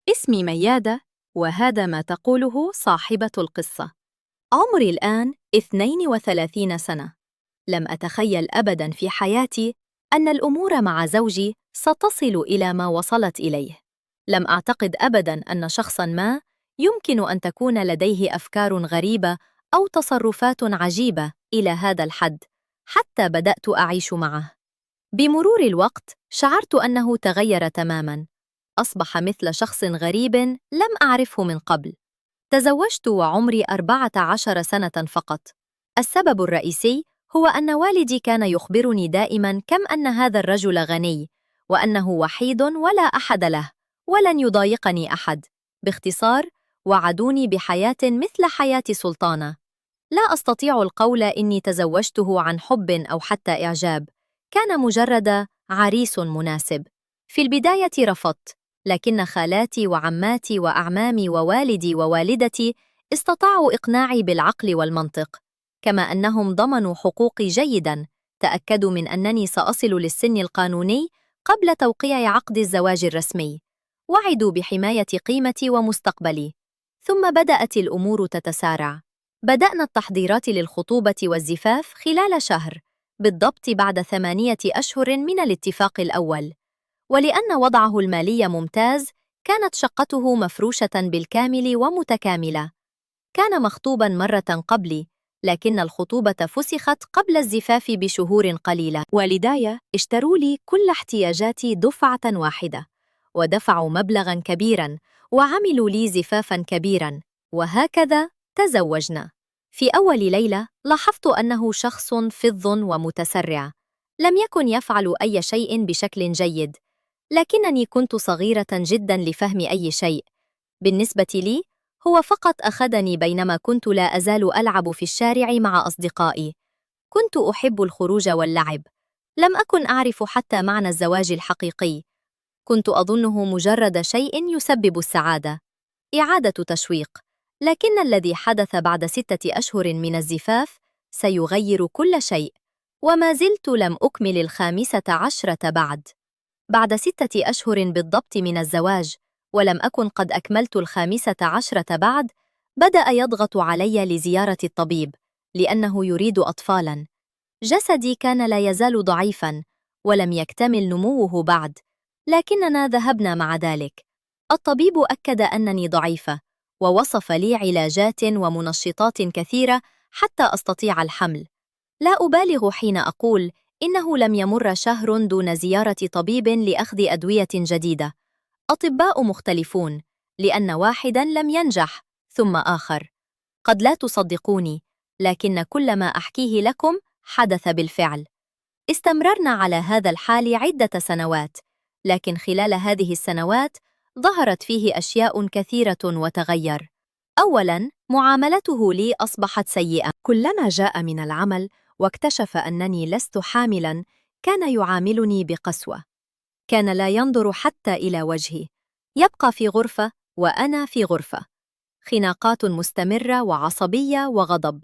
اسمي ميادة، وهذا ما تقوله صاحبة القصة. عمري الآن 32 سنة. لم أتخيل أبداً في حياتي أن الأمور مع زوجي ستصل إلى ما وصلت إليه. لم أعتقد أبداً أن شخصاً ما يمكن أن تكون لديه أفكار غريبة أو تصرفات عجيبة إلى هذا الحد، حتى بدأت أعيش معه. بمرور الوقت شعرت أنه تغير تماماً. أصبح مثل شخص غريب لم أعرفه من قبل. تزوجت وعمري 14 سنة فقط. السبب الرئيسي هو أن والدي كان يخبرني دائماً كم أن هذا الرجل غني، وأنه وحيد ولا أحد له، ولن يضايقني أحد. باختصار، وعدوني بحياة مثل حياة سلطانة. لا أستطيع القول إني تزوجته عن حب أو حتى إعجاب. كان مجرد عريس مناسب. في البداية رفضت، لكن خالاتي وعماتي وأعمامي ووالدي ووالدتي استطاعوا إقناعي بالعقل والمنطق، كما أنهم ضمنوا حقوقي جيداً. تأكدوا من أنني سأصل للسن القانوني قبل توقيع عقد الزواج الرسمي. وعدوا بحماية قيمتي ومستقبلي. ثم بدأت الأمور تتسارع. بدأنا التحضيرات للخطوبة والزفاف خلال شهر، بالضبط بعد 8 أشهر من الاتفاق الأول. ولأن وضعه المالي ممتاز، كانت شقته مفروشة بالكامل ومتكاملة. كان مخطوباً مرة قبلي، لكن الخطوبة فسخت قبل الزفاف بشهور قليلة. والداي اشتروا لي كل احتياجاتي دفعة واحدة، ودفعوا مبلغاً كبيراً، وعملوا لي زفافاً كبيراً، وهكذا تزوجنا. في أول ليلة لاحظت أنه شخص فظ ومتسرع. لم يكن يفعل أي شيء بشكل جيد، لكنني كنت صغيرة جداً لفهم أي شيء. بالنسبة لي، هو فقط أخذني بينما كنت لا أزال ألعب في الشارع مع أصدقائي. كنت أحب الخروج واللعب. لم أكن أعرف حتى معنى الزواج الحقيقي. كنت أظنه مجرد شيء يسبب السعادة، إعادة تشويق. لكن الذي حدث بعد 6 أشهر من الزفاف سيغير كل شيء. وما زلت لم أكمل 15 بعد. بعد 6 أشهر بالضبط من الزواج، ولم أكن قد أكملت 15 بعد، بدأ يضغط علي لزيارة الطبيب، لأنه يريد أطفالاً. جسدي كان لا يزال ضعيفاً، ولم يكتمل نموه بعد، لكننا ذهبنا مع ذلك. الطبيب أكد أنني ضعيفة، ووصف لي علاجات ومنشطات كثيرة حتى أستطيع الحمل. لا أبالغ حين أقول إنه لم يمر شهر دون زيارة طبيب لأخذ أدوية جديدة. أطباء مختلفون، لأن واحداً لم ينجح ثم آخر. قد لا تصدقوني، لكن كل ما أحكيه لكم حدث بالفعل. استمررنا على هذا الحال عدة سنوات، لكن خلال هذه السنوات ظهرت فيه أشياء كثيرة وتغير. أولاً، معاملته لي أصبحت سيئة. كلما جاء من العمل واكتشف أنني لست حاملاً، كان يعاملني بقسوة. كان لا ينظر حتى إلى وجهي. يبقى في غرفة وأنا في غرفة. خناقات مستمرة وعصبية وغضب.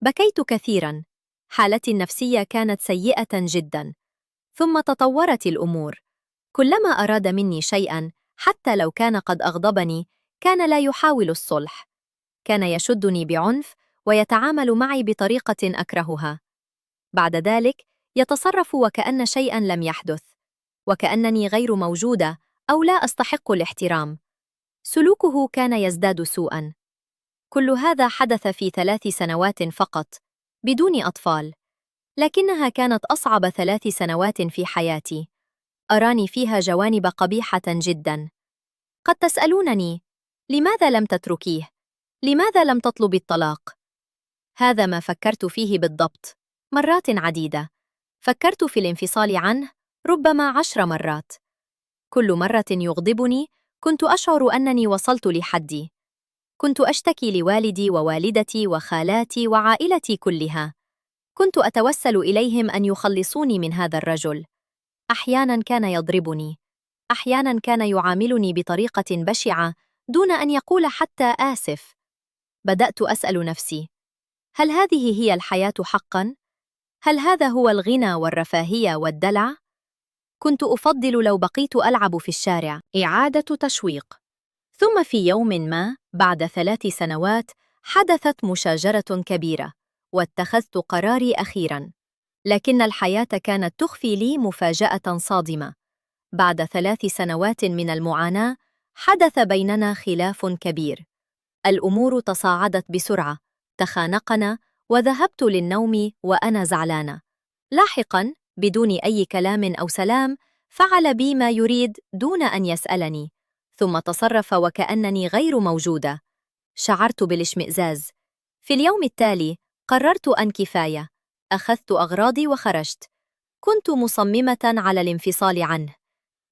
بكيت كثيراً. حالتي النفسية كانت سيئة جداً. ثم تطورت الأمور. كلما أراد مني شيئاً، حتى لو كان قد أغضبني، كان لا يحاول الصلح. كان يشدني بعنف ويتعامل معي بطريقة أكرهها. بعد ذلك يتصرف وكأن شيئاً لم يحدث، وكأنني غير موجودة أو لا أستحق الاحترام. سلوكه كان يزداد سوءاً. كل هذا حدث في 3 سنوات فقط، بدون أطفال. لكنها كانت أصعب 3 سنوات في حياتي. أراني فيها جوانب قبيحة جداً. قد تسألونني: لماذا لم تتركيه؟ لماذا لم تطلبي الطلاق؟ هذا ما فكرت فيه بالضبط، مرات عديدة. فكرت في الانفصال عنه ربما 10 مرات. كل مرة يغضبني كنت أشعر أنني وصلت لحدي. كنت أشتكي لوالدي ووالدتي وخالاتي وعائلتي كلها. كنت أتوسل إليهم أن يخلصوني من هذا الرجل. أحياناً كان يضربني. أحياناً كان يعاملني بطريقة بشعة دون أن يقول حتى آسف. بدأت أسأل نفسي: هل هذه هي الحياة حقاً؟ هل هذا هو الغنى والرفاهية والدلع؟ كنت أفضل لو بقيت ألعب في الشارع. إعادة تشويق. ثم في يوم ما بعد 3 سنوات حدثت مشاجرة كبيرة، واتخذت قراري أخيراً. لكن الحياة كانت تخفي لي مفاجأة صادمة. بعد 3 سنوات من المعاناة حدث بيننا خلاف كبير. الأمور تصاعدت بسرعة، تخانقنا، وذهبت للنوم وأنا زعلانة. لاحقاً بدون أي كلام أو سلام فعل بي ما يريد دون أن يسألني، ثم تصرف وكأنني غير موجودة. شعرت بالاشمئزاز. في اليوم التالي قررت أن كفاية. أخذت أغراضي وخرجت. كنت مصممة على الانفصال عنه.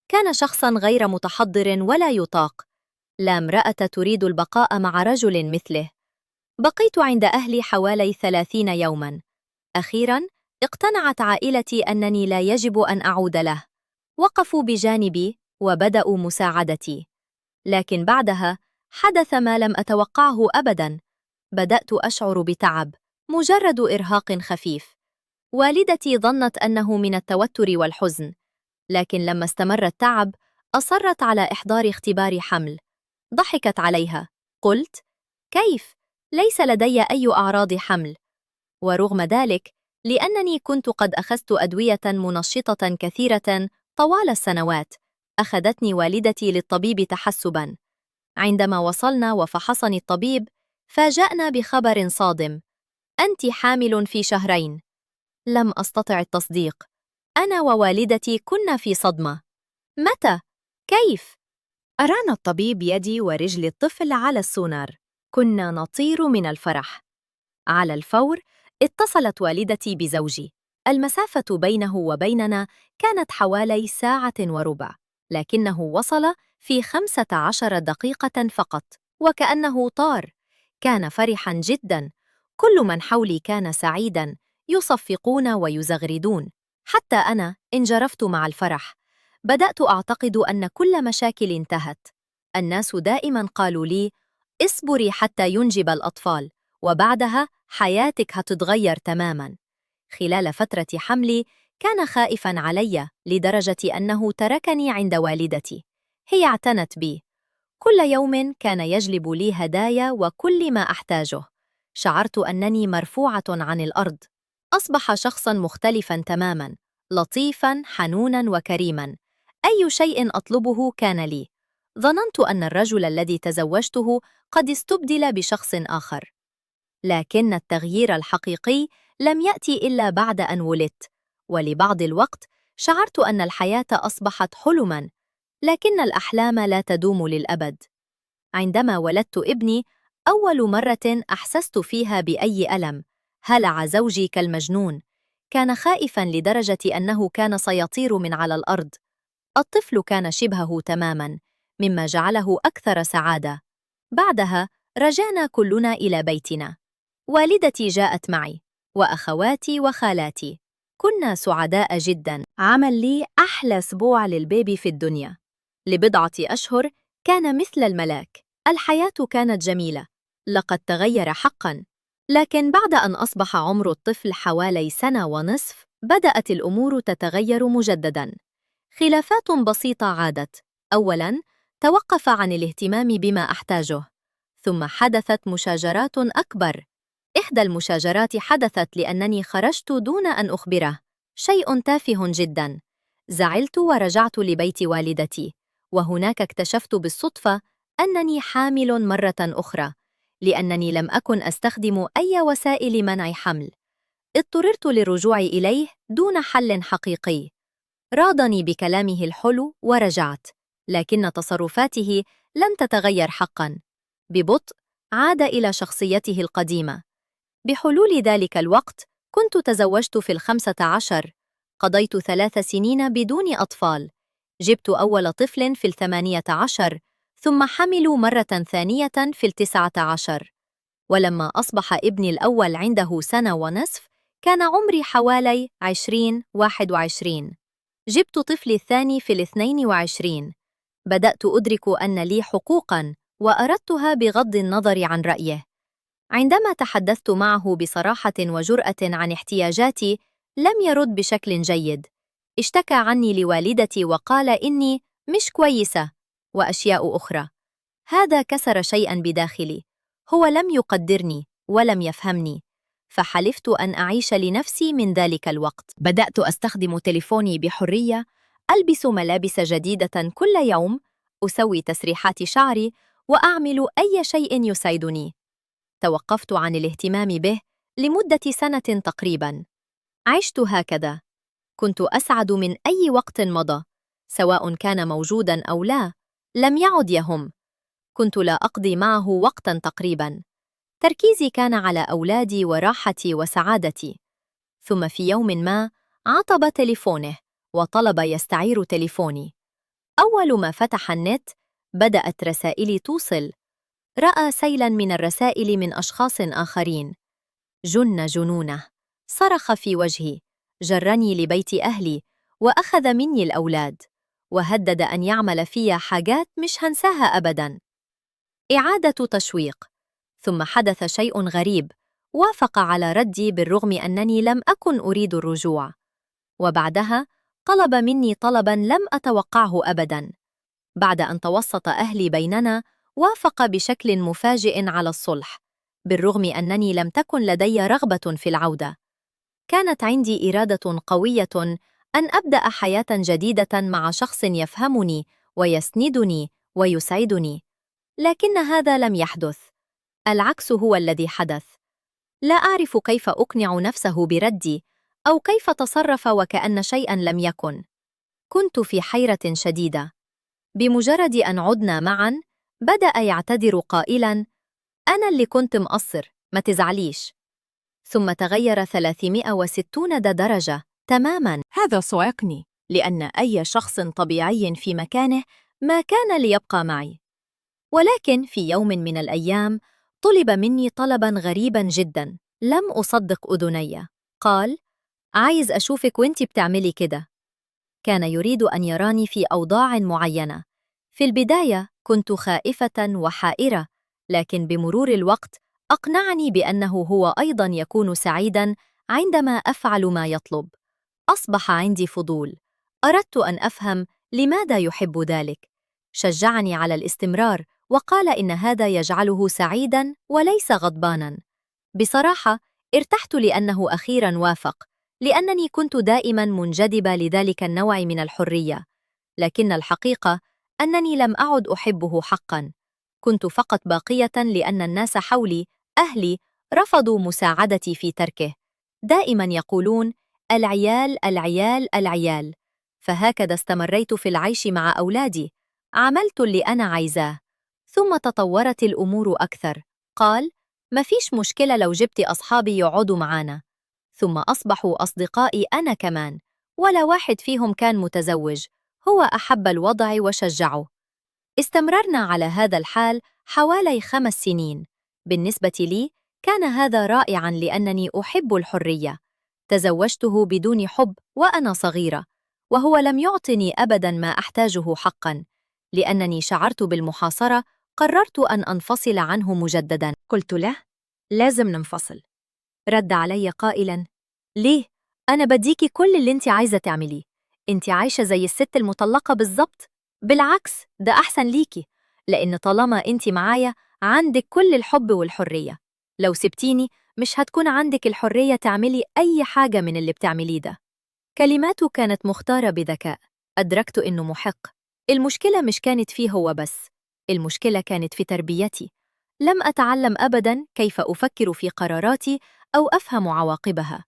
كان شخصاً غير متحضر ولا يطاق. لا امرأة تريد البقاء مع رجل مثله. بقيت عند أهلي حوالي 30 يوماً. أخيراً اقتنعت عائلتي أنني لا يجب أن أعود له. وقفوا بجانبي وبدأوا مساعدتي. لكن بعدها حدث ما لم أتوقعه أبداً. بدأت أشعر بتعب، مجرد إرهاق خفيف. والدتي ظنت أنه من التوتر والحزن، لكن لما استمر التعب أصرت على إحضار اختبار حمل. ضحكت عليها. قلت: كيف؟ ليس لدي أي أعراض حمل. ورغم ذلك، لأنني كنت قد أخذت أدوية منشطة كثيرة طوال السنوات، أخذتني والدتي للطبيب تحسباً. عندما وصلنا وفحصني الطبيب، فاجأنا بخبر صادم: أنتِ حامل في شهرين. لم أستطع التصديق. أنا ووالدتي كنا في صدمة. متى؟ كيف؟ أرانا الطبيب يدي ورجل الطفل على السونار. كنا نطير من الفرح. على الفور اتصلت والدتي بزوجي. المسافة بينه وبيننا كانت حوالي ساعة وربع، لكنه وصل في 15 دقيقة فقط، وكأنه طار. كان فرحاً جداً. كل من حولي كان سعيداً، يصفقون ويزغردون. حتى أنا انجرفت مع الفرح. بدأت أعتقد أن كل مشاكل انتهت. الناس دائماً قالوا لي: اصبري حتى ينجب الأطفال، وبعدها حياتك هتتغير تماماً. خلال فترة حملي كان خائفاً علي لدرجة أنه تركني عند والدتي. هي اعتنت بي. كل يوم كان يجلب لي هدايا وكل ما أحتاجه. شعرت أنني مرفوعة عن الأرض. أصبح شخصاً مختلفاً تماماً، لطيفاً، حنوناً وكريماً. أي شيء أطلبه كان لي. ظننت أن الرجل الذي تزوجته قد استبدل بشخص آخر. لكن التغيير الحقيقي لم يأتي إلا بعد أن ولدت. ولبعض الوقت شعرت أن الحياة أصبحت حلماً، لكن الأحلام لا تدوم للأبد. عندما ولدت ابني، أول مرة أحسست فيها بأي ألم، هلع زوجي كالمجنون. كان خائفاً لدرجة أنه كان سيطير من على الأرض. الطفل كان شبهه تماماً، مما جعله أكثر سعادة. بعدها رجعنا كلنا إلى بيتنا. والدتي جاءت معي، وأخواتي وخالاتي. كنا سعداء جداً. عمل لي أحلى أسبوع للبيبي في الدنيا. لبضعة أشهر كان مثل الملاك. الحياة كانت جميلة. لقد تغير حقاً. لكن بعد أن أصبح عمر الطفل حوالي 1.5 سنة بدأت الأمور تتغير مجدداً. خلافات بسيطة عادت. أولاً، توقف عن الاهتمام بما أحتاجه. ثم حدثت مشاجرات أكبر. إحدى المشاجرات حدثت لأنني خرجت دون أن أخبره. شيء تافه جداً. زعلت ورجعت لبيت والدتي، وهناك اكتشفت بالصدفة أنني حامل مرة أخرى، لأنني لم أكن أستخدم أي وسائل منع حمل. اضطررت للرجوع إليه دون حل حقيقي. راضني بكلامه الحلو ورجعت، لكن تصرفاته لم تتغير حقاً. ببطء عاد إلى شخصيته القديمة. بحلول ذلك الوقت كنت تزوجت في 15. قضيت 3 سنين بدون أطفال. جبت أول طفل في 18، ثم حملوا مرة ثانية في 19. ولما أصبح ابني الأول عنده 1.5 سنة كان عمري حوالي 21. جبت طفلي الثاني في 22. بدأت أدرك أن لي حقوقاً، وأردتها بغض النظر عن رأيه. عندما تحدثت معه بصراحة وجرأة عن احتياجاتي، لم يرد بشكل جيد. اشتكى عني لوالدتي وقال إني مش كويسة، وأشياء أخرى. هذا كسر شيئاً بداخلي. هو لم يقدرني ولم يفهمني، فحلفت أن أعيش لنفسي من ذلك الوقت. بدأت أستخدم تليفوني بحرية، ألبس ملابس جديدة كل يوم، أسوي تسريحات شعري، وأعمل أي شيء يسعدني. توقفت عن الاهتمام به لمدة سنة تقريباً. عشت هكذا، كنت أسعد من أي وقت مضى، سواء كان موجوداً أو لا، لم يعد يهم. كنت لا أقضي معه وقتاً تقريباً. تركيزي كان على أولادي وراحتي وسعادتي. ثم في يوم ما عطب تليفونه وطلب يستعير تليفوني. أول ما فتح النت بدأت رسائلي توصل. رأى سيلاً من الرسائل من أشخاص آخرين. جن جنونه، صرخ في وجهي، جرني لبيت أهلي وأخذ مني الأولاد، وهدد أن يعمل فيا حاجات مش هنساها أبداً. إعادة تشويق. ثم حدث شيء غريب، وافق على ردي بالرغم أنني لم أكن أريد الرجوع. وبعدها طلب مني طلباً لم أتوقعه أبداً. بعد أن توسط أهلي بيننا، وافق بشكل مفاجئ على الصلح، بالرغم أنني لم تكن لدي رغبة في العودة. كانت عندي إرادة قوية أن أبدأ حياة جديدة مع شخص يفهمني ويسندني ويسعدني، لكن هذا لم يحدث. العكس هو الذي حدث. لا أعرف كيف أقنع نفسه بردي، أو كيف تصرف وكأن شيئاً لم يكن. كنت في حيرة شديدة. بمجرد أن عدنا معاً، بدأ يعتذر قائلاً: أنا اللي كنت مقصر، ما تزعليش. ثم تغير 360 درجة تماماً. هذا صعقني، لأن أي شخص طبيعي في مكانه ما كان ليبقى معي. ولكن في يوم من الأيام طلب مني طلباً غريباً جداً، لم أصدق أذني. قال: عايز أشوفك وانتي بتعملي كده. كان يريد أن يراني في أوضاع معينة. في البداية كنت خائفة وحائرة، لكن بمرور الوقت أقنعني بأنه هو أيضاً يكون سعيداً عندما أفعل ما يطلب. أصبح عندي فضول، أردت أن أفهم لماذا يحب ذلك. شجعني على الاستمرار وقال إن هذا يجعله سعيداً وليس غضباناً. بصراحة ارتحت لأنه أخيراً وافق، لأنني كنت دائماً منجذبة لذلك النوع من الحرية. لكن الحقيقة أنني لم أعد أحبه حقاً. كنت فقط باقية لأن الناس حولي، أهلي، رفضوا مساعدتي في تركه. دائماً يقولون: العيال العيال العيال. فهكذا استمريت في العيش مع أولادي. عملت اللي أنا عايزاه. ثم تطورت الأمور أكثر. قال: مفيش مشكلة لو جبت أصحابي يقعدوا معانا. ثم أصبحوا أصدقائي أنا كمان، ولا واحد فيهم كان متزوج. هو أحب الوضع وشجعه. استمررنا على هذا الحال حوالي 5 سنين. بالنسبة لي كان هذا رائعاً لأنني أحب الحرية. تزوجته بدون حب وأنا صغيرة، وهو لم يعطني أبداً ما أحتاجه حقاً. لأنني شعرت بالمحاصرة، قررت أن أنفصل عنه مجدداً. قلت له: لازم ننفصل. رد علي قائلاً: ليه؟ أنا بديكي كل اللي انت عايزة تعمليه. انت عايشة زي الست المطلقة بالظبط. بالعكس، ده أحسن ليكي، لأن طالما انت معايا عندك كل الحب والحرية. لو سبتيني مش هتكون عندك الحرية تعملي أي حاجة من اللي بتعمليه ده. كلماته كانت مختارة بذكاء. أدركت إنه محق. المشكلة مش كانت فيه هو بس، المشكلة كانت في تربيتي. لم أتعلم أبداً كيف أفكر في قراراتي أو أفهم عواقبها.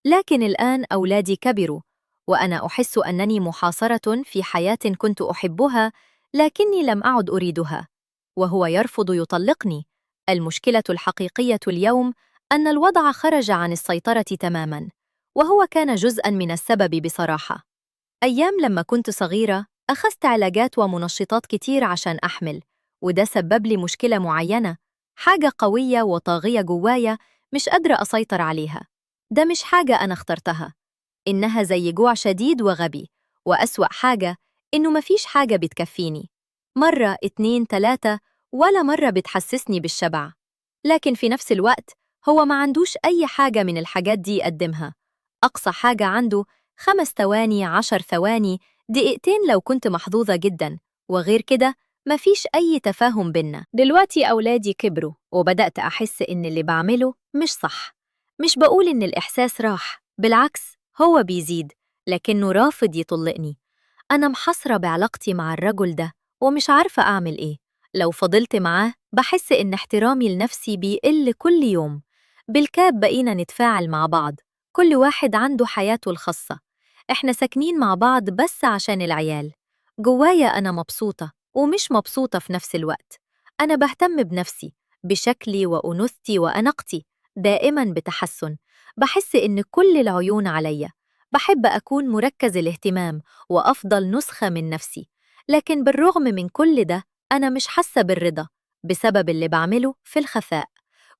لكن الآن أولادي كبروا، وأنا أحس أنني محاصرة في حياة كنت أحبها، لكني لم أعد أريدها. وهو يرفض يطلقني. المشكلة الحقيقية اليوم أن الوضع خرج عن السيطرة تماماً، وهو كان جزءاً من السبب بصراحة. أيام لما كنت صغيرة أخذت علاجات ومنشطات كتير عشان أحمل، وده سبب لي مشكلة معينة، حاجة قوية وطاغية جوايا مش قادرة أسيطر عليها. ده مش حاجة أنا اخترتها، إنها زي جوع شديد وغبي. وأسوأ حاجة إنه مفيش حاجة بتكفيني. مرة، 2، 3، ولا مرة بتحسسني بالشبع. لكن في نفس الوقت هو ما عندوش أي حاجة من الحاجات دي يقدمها. أقصى حاجة عنده 5 ثواني، 10 ثواني، دقيقتين لو كنت محظوظة جدا، وغير كده مفيش أي تفاهم بينا. دلوقتي أولادي كبروا وبدأت أحس إن اللي بعمله مش صح. مش بقول إن الإحساس راح، بالعكس هو بيزيد، لكنه رافض يطلقني. أنا محصرة بعلاقتي مع الرجل ده ومش عارفة أعمل إيه. لو فضلت معاه بحس إن احترامي لنفسي بيقل كل يوم. بالكاد بقينا نتفاعل مع بعض، كل واحد عنده حياته الخاصة. إحنا ساكنين مع بعض بس عشان العيال. جوايا أنا مبسوطة ومش مبسوطة في نفس الوقت. أنا بهتم بنفسي، بشكلي وأنوثتي وأناقتي، دائماً بتحسن. بحس إن كل العيون عليا. بحب أكون مركز الاهتمام وأفضل نسخة من نفسي. لكن بالرغم من كل ده أنا مش حاسة بالرضا بسبب اللي بعمله في الخفاء.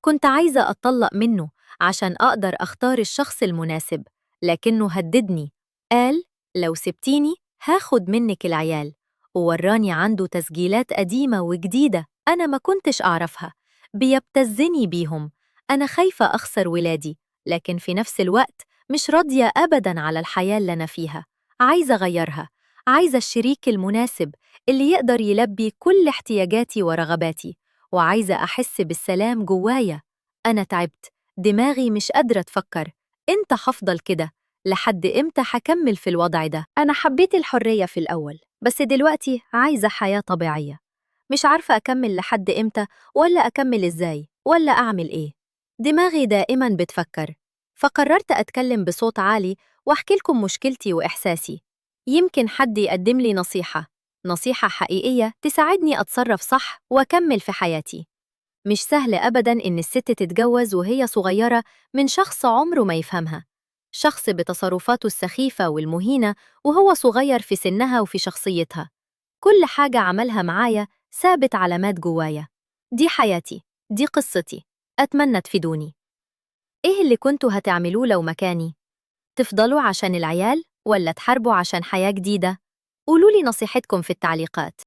كنت عايزة أتطلق منه عشان أقدر أختار الشخص المناسب، لكنه هددني. قال لو سبتيني هاخد منك العيال، ووراني عنده تسجيلات قديمة وجديدة أنا ما كنتش أعرفها. بيبتزني بيهم. أنا خايفة أخسر ولادي، لكن في نفس الوقت مش راضية أبداً على الحياة اللي أنا فيها. عايزة أغيرها. عايزة الشريك المناسب اللي يقدر يلبي كل احتياجاتي ورغباتي، وعايزة أحس بالسلام جوايا. أنا تعبت، دماغي مش قادرة تفكر. إمتى هفضل كده؟ لحد إمتى هكمل في الوضع ده؟ أنا حبيت الحرية في الأول، بس دلوقتي عايزة حياة طبيعية. مش عارفة أكمل لحد إمتى، ولا أكمل إزاي، ولا أعمل إيه. دماغي دائماً بتفكر. فقررت أتكلم بصوت عالي وأحكي لكم مشكلتي وإحساسي. يمكن حد يقدم لي نصيحة حقيقية تساعدني أتصرف صح وأكمل في حياتي. مش سهل أبداً إن الست تتجوز وهي صغيرة من شخص عمره ما يفهمها. شخص بتصرفاته السخيفة والمهينة وهو صغير في سنها وفي شخصيتها. كل حاجة عملها معايا سابت علامات جوايا. دي حياتي، دي قصتي. أتمنى تفيدوني. إيه اللي كنتوا هتعملوه لو مكاني؟ تفضلوا عشان العيال ولا تحاربوا عشان حياة جديدة؟ قولولي نصيحتكم في التعليقات.